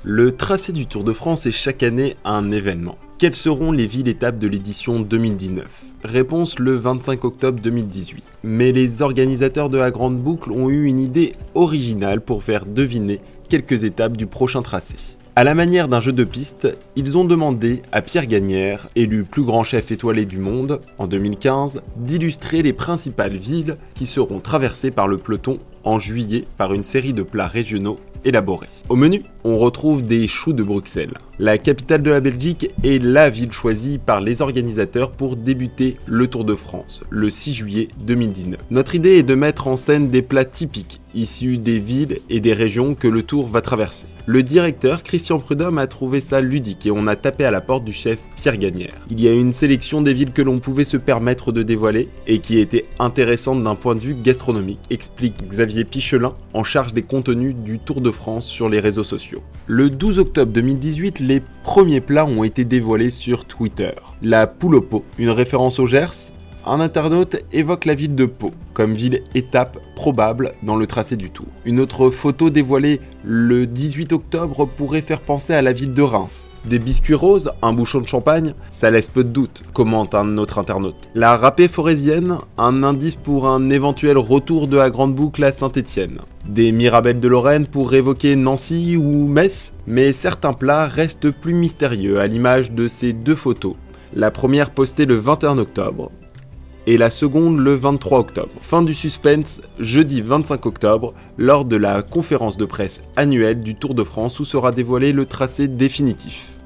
Le tracé du Tour de France est chaque année un événement. Quelles seront les villes-étapes de l'édition 2019? Réponse le 25 octobre 2018. Mais les organisateurs de la Grande Boucle ont eu une idée originale pour faire deviner quelques étapes du prochain tracé. À la manière d'un jeu de piste, ils ont demandé à Pierre Gagnaire, élu plus grand chef étoilé du monde en 2015, d'illustrer les principales villes qui seront traversées par le peloton en juillet par une série de plats régionaux élaborés. Au menu, on retrouve des choux de Bruxelles. La capitale de la Belgique est la ville choisie par les organisateurs pour débuter le Tour de France, le 6 juillet 2019. Notre idée est de mettre en scène des plats typiques, issus des villes et des régions que le Tour va traverser. Le directeur Christian Prudhomme a trouvé ça ludique et on a tapé à la porte du chef Pierre Gagnaire. Il y a une sélection des villes que l'on pouvait se permettre de dévoiler et qui était intéressante d'un point de vue gastronomique, explique Xavier Pichelin, en charge des contenus du Tour de France sur les réseaux sociaux. Le 12 octobre 2018, les premiers plats ont été dévoilés sur Twitter. La poule au pot, une référence au Gers. Un internaute évoque la ville de Pau comme ville étape probable dans le tracé du Tour. Une autre photo dévoilée le 18 octobre pourrait faire penser à la ville de Reims. Des biscuits roses, un bouchon de champagne, ça laisse peu de doute, commente un autre internaute. La râpée forésienne, un indice pour un éventuel retour de la Grande Boucle à Saint-Étienne. Des mirabelles de Lorraine pour évoquer Nancy ou Metz, mais certains plats restent plus mystérieux à l'image de ces deux photos. La première postée le 21 octobre. Et la seconde le 23 octobre. Fin du suspense, jeudi 25 octobre, lors de la conférence de presse annuelle du Tour de France où sera dévoilé le tracé définitif.